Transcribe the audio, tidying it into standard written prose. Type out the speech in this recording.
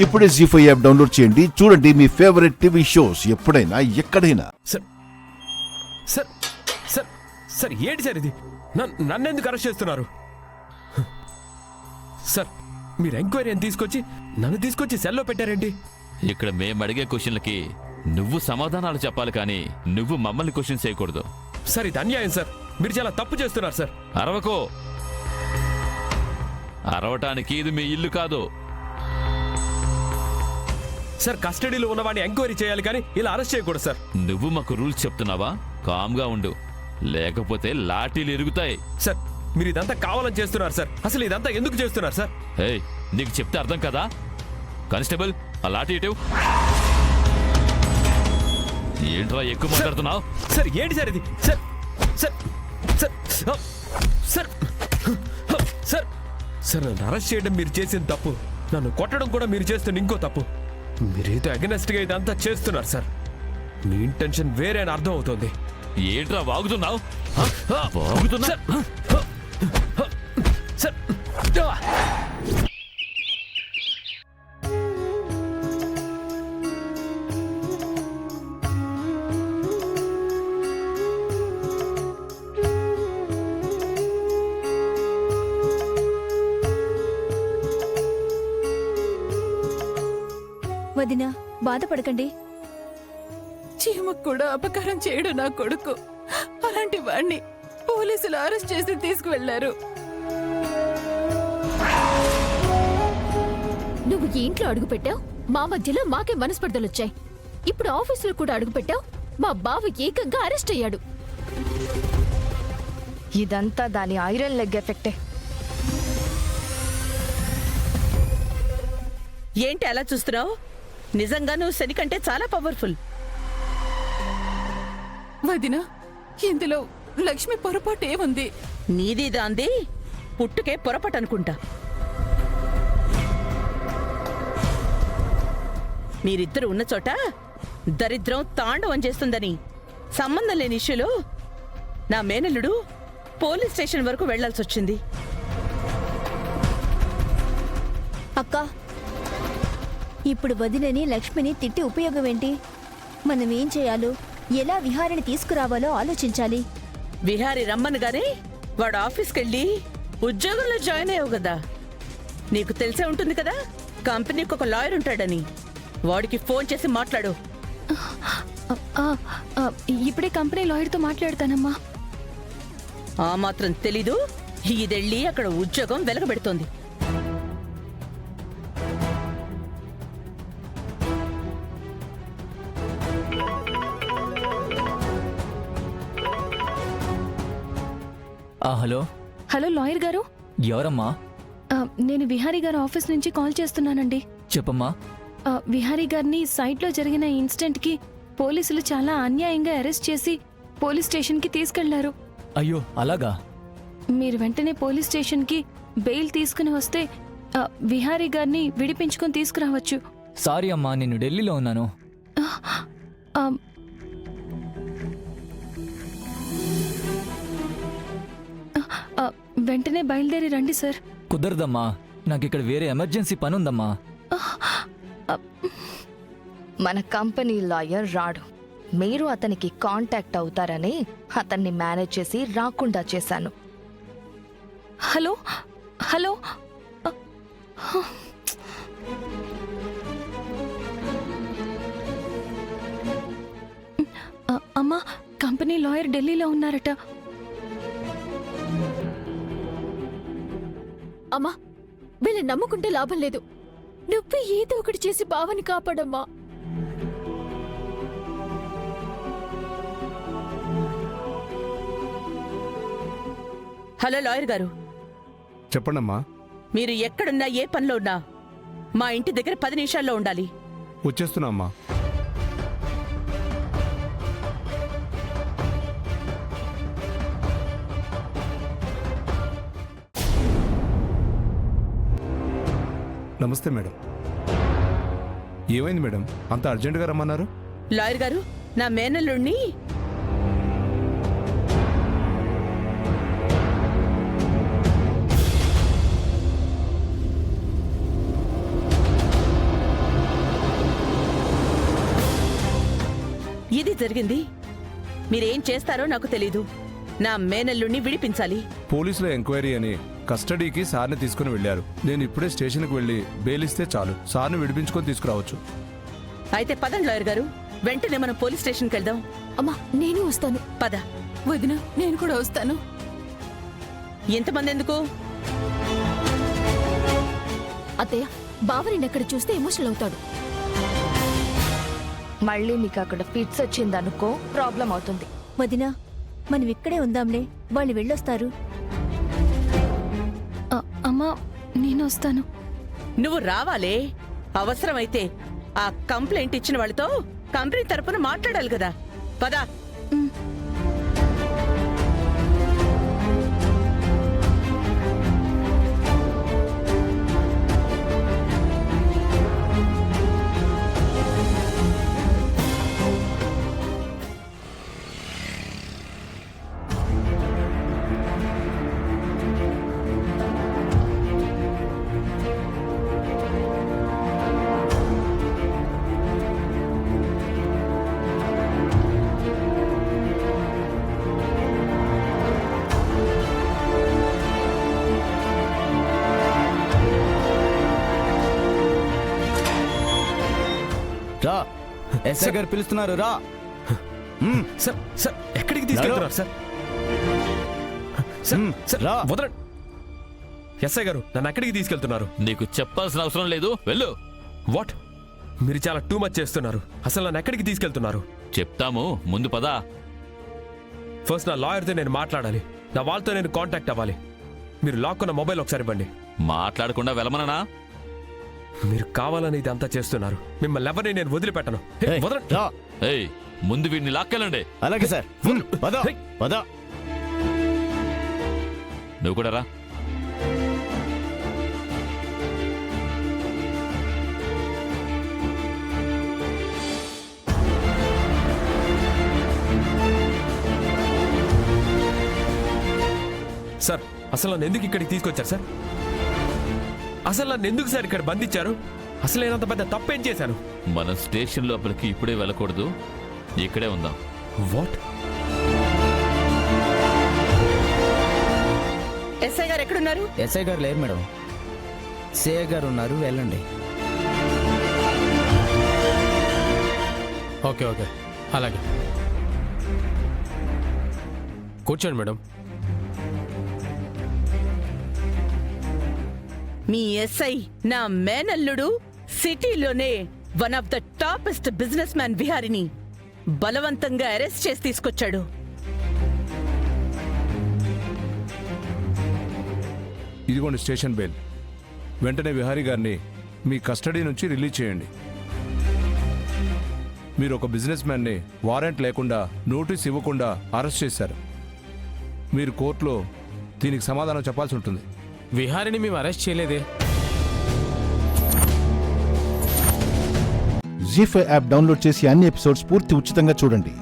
ఇప్పుడే జీ5 app download చేయండి. చూడండి మీ ఫేవరెట్ టీవీ షోస్ ఎప్పుడైనా ఎక్కడైనా. సార్ సార్ సార్ సార్ ఏంటి సార్ ఇది? నన్నెందుకు అరెస్ట్ చేస్తున్నారు సార్? మీరు ఎంక్వైరీ అని తీసుకొచ్చి నన్ను తీసుకొచ్చి సెల్లో పెట్టారేంటి? ఇక్కడ మేము అడిగే క్వశ్చన్లకి నువ్వు సమాధానాలు చెప్పాలి కానీ నువ్వు మమ్మల్ని క్వశ్చన్ చేయకూడదు. సార్ ఇది అన్యాయం సార్. మీరు చాలా తప్పు చేస్తున్నారు సార్. అరవకో. అరవటానికి ఇది మీ ఇల్లు కాదు. సార్ కస్టడీలో ఉన్నవాడిని ఎంక్వైరీ చేయాలి కానీ ఇలా అరెస్ట్ చేయకూడదు సార్. నువ్వు మాకు రూల్స్ చెప్తున్నావా? కామ్గా ఉండు, లేకపోతే లాఠీలు ఇరుగుతాయి. సార్ మీరు ఇదంతా కావాలని చేస్తున్నారు సార్. అసలు ఇదంతా ఎందుకు చేస్తున్నారు సార్? హే, నీకు చెప్తే అర్థం కదా? కానిస్టేబుల్, ఆ లాఠీ ఇటు. ఏంట్రా ఎక్కువ మాట్లాడుతున్నావు? సార్ ఏంటి సార్ ఇది? Sir sir sir sir sir sir నన్ను అరెస్ట్ చేయడం మీరు చేసిన తప్పు. నన్ను కొట్టడం కూడా మీరు చేస్తున్న ఇంకో తప్పు. మీరేదో అగెనెస్ట్గా ఇదంతా చేస్తున్నారు సార్. మీ ఇంటెన్షన్ వేరే అని అర్థం అవుతుంది. ఏంట్రా వాగుతున్నావు? వాగుతున్నా సార్ వదినా, బాధపడకండి. చీమకు కూడా అపకారం చేయడు నా కొడుకు. అలాంటి వాణ్ణి పోలీసులు అరెస్ట్ చేసి తీసుకువెళ్లారు. నువ్వు ఈ ఇంట్లో అడుగు పెట్టావు, మా మధ్యలో మాకే మనస్పర్ధలొచ్చాయి. ఇప్పుడు ఆఫీసులో కూడా అడుగు పెట్టావు, మా బావ ఏకంగా అరెస్ట్ అయ్యాడు. ఇదంతా దాని ఐరన్ లెగ్ ఎఫెక్టే. ఏంటి అలా చూస్తున్నావు? నిజంగా నువ్వు శని కంటే చాలా పవర్ఫుల్. వదినా, ఇందులో లక్ష్మి పొరపాటు ఏముంది? నీది దాంది పుట్టుకే పొరపాటు అనుకుంటా. మీరిద్దరు ఉన్న చోట దరిద్రం తాండవం చేస్తుందని సంబంధం లేని ఇష్యూలో నా మేనల్లుడు పోలీస్ స్టేషన్ వరకు వెళ్లాల్సి వచ్చింది. అక్క, ఇప్పుడు వదినని లక్ష్మిని తిట్టి ఉపయోగం ఏంటి? మనం ఏం చేయాలో, ఎలా విహారిని తీసుకురావాలో ఆలోచించాలి. విహారీ రమ్మనుగానే వాడు ఆఫీస్కెళ్ళి ఉద్యోగంలో జాయిన్ అయ్యావు కదా. నీకు తెలిసే ఉంటుంది కదా కంపెనీకి ఒక లాయర్ ఉంటాడని. వాడికి ఫోన్ చేసి మాట్లాడు. ఇప్పుడే కంపెనీ లాయర్తో మాట్లాడతానమ్మా. ఆ మాత్రం తెలీదు? ఇదెళ్ళి అక్కడ ఉద్యోగం వెలగబెడుతోంది. హలో హలో లాయర్ గారు. ఎవరమ్మా? నేను విహారీ గారు ఆఫీస్ నుంచి కాల్ చేస్తున్నానండి. చెప్పమ్మా. విహారీ గారిని సైట్లో జరిగిన ఇన్సిడెంట్ కి పోలీసులు చాలా అన్యాయంగా అరెస్ట్ చేసి పోలీస్ స్టేషన్ కి తీసుకెళ్లారు. అయ్యో, అలాగా? మీరు వెంటనే పోలీస్ స్టేషన్ కి బెయిల్ తీసుకుని వస్తే విహారీ గారిని విడిపించుకొని తీసుకురావచ్చు. సారీ అమ్మా, నేను ఢిల్లీలో ఉన్నాను. వెంటనే బయలుదేరి రండి సార్. కుదరదమ్మా, నాకు ఇక్కడ వేరే ఎమర్జెన్సీ పని ఉందమ్మా. మన కంపెనీ లాయర్ రాడు. మీరు అతనికి కాంటాక్ట్ అవుతారని అతన్ని మేనేజ్ చేసి రాకుండా చేశాను. హలో హలో అమ్మా, కంపెనీ లాయర్ ఢిల్లీలో ఉన్నారట. అమ్మా, వీళ్ళని నమ్ముకుంటే లాభం లేదు. నువ్వు ఏదో ఒకటి చేసి బావని కాపాడమ్మా. హలో లాయర్ గారు, చెప్పండమ్మా. మీరు ఎక్కడున్నా ఏ పనిలో ఉన్నా మా ఇంటి దగ్గర 10 నిమిషాల్లో ఉండాలి. వచ్చేస్తున్నా అమ్మా. నమస్తే మేడం. ఏమైంది మేడం, అంత అర్జెంటుగా రమ్మన్నారు? లాయర్ గారు, నా మేనల్లుడిని ఇది జరిగింది. మీరేం చేస్తారో నాకు తెలీదు. నా మేనల్లుణ్ణి విడిపించాలి. పోలీసుల ఎంక్వైరీ అని కస్టడీకి సార్ని తీసుకుని వెళ్ళారు. నేను ఇప్పుడే స్టేషన్కి వెళ్ళి బెయిలిస్తే చాలు, సార్ని విడిపించుకొని తీసుకురావచ్చు. అయితే పదండి లాయర్ గారు, వెంటనే మనం పోలీస్ స్టేషన్కి వెళ్దాం. అమ్మా నేను వస్తాను. పద. వదిన నేను కూడా వస్తాను. ఎంతమంది ఎందుకు? అత్తయ్య బావ నిన్నక్కడ చూస్తే ఎమోషనల్ అవుతాడు. మళ్ళీ మీకు అక్కడ ఫిట్స్ వచ్చిందనుకో ప్రాబ్లం అవుతుంది. వదినా, మనం ఇక్కడే ఉందాంలే, వాళ్ళు వెళ్ళొస్తారు. అమ్మా నేను వస్తాను. నువ్వు రావాలే. అవసరమైతే ఆ కంప్లైంట్ ఇచ్చిన వాళ్ళతో కంపెనీ తరపున మాట్లాడాలి కదా. పద. రా, ఎస్ఐ గారు పిలుస్తున్నారు, రా. సార్ సార్ ఎక్కడికి తీసుకెళ్తున్నారు సార్? సార్ సార్ రా. వదలండి. ఎస్ఐ గారు నన్ను ఎక్కడికి తీసుకెళ్తున్నారు? నీకు చెప్పాల్సిన అవసరం లేదు, వెళ్ళు. వాట్? మీరు చాలా టూ మచ్ చేస్తున్నారు. అసలు నన్ను ఎక్కడికి తీసుకెళ్తున్నారు? చెప్తాము, ముందు పదా. ఫస్ట్ నా లాయర్తో నేను మాట్లాడాలి. నా వాళ్ళతో నేను కాంటాక్ట్ అవ్వాలి. మీరు లాక్కున్న మొబైల్ ఒకసారి ఇవ్వండి. మాట్లాడకుండా వెళ్ళమననా? మీరు కావాలని ఇదంతా చేస్తున్నారు. మిమ్మల్ని ఎవరిని నేను వదిలిపెట్టను. హే, ఏయ్, వదలండి. రా. ఏయ్, ముందు వీడిని లాక్కెళ్ళండి. అలాగే సార్, పద హే. పద. నువ్వు కూడా రా. సార్ అసలు నన్ను ఎందుకు ఇక్కడికి తీసుకొచ్చారు సార్? అసలు నన్ను ఎందుకు సార్ ఇక్కడ బంధించారు? అసలు నేనంత పెద్ద తప్పేం చేశాను? మనం స్టేషన్ లోపలికి ఇప్పుడే వెళ్ళకూడదు, ఇక్కడే ఉందాం. వాట్? ఎస్ఐ గారు ఎక్కడున్నారు? ఎస్ఐ గారు లేరు మేడం, సిఐ గారు ఉన్నారు, వెళ్ళండి. ఓకే ఓకే అలాగే కూర్చోండి మేడం. మీ ఎస్ఐ నా మేనల్లుడు సిటీలోనే one of the topest business man విహారిని బలవంతంగా అరెస్ట్ చేసి తీసుకొచ్చాడు. ఇదిగోండి స్టేషన్ బెయిల్. వెంటనే విహారీ గారిని మీ కస్టడీ నుంచి రిలీజ్ చేయండి. మీరు ఒక బిజినెస్ మ్యాన్ని వారెంట్ లేకుండా, నోటీస్ ఇవ్వకుండా అరెస్ట్ చేశారు. మీరు కోర్టులో దీనికి సమాధానం చెప్పాల్సి ఉంటుంది. విహారిని మేము అరెస్ట్ చేయలేదే. జీ5 యాప్ డౌన్లోడ్ చేసి అన్ని ఎపిసోడ్స్ పూర్తి ఉచితంగా చూడండి.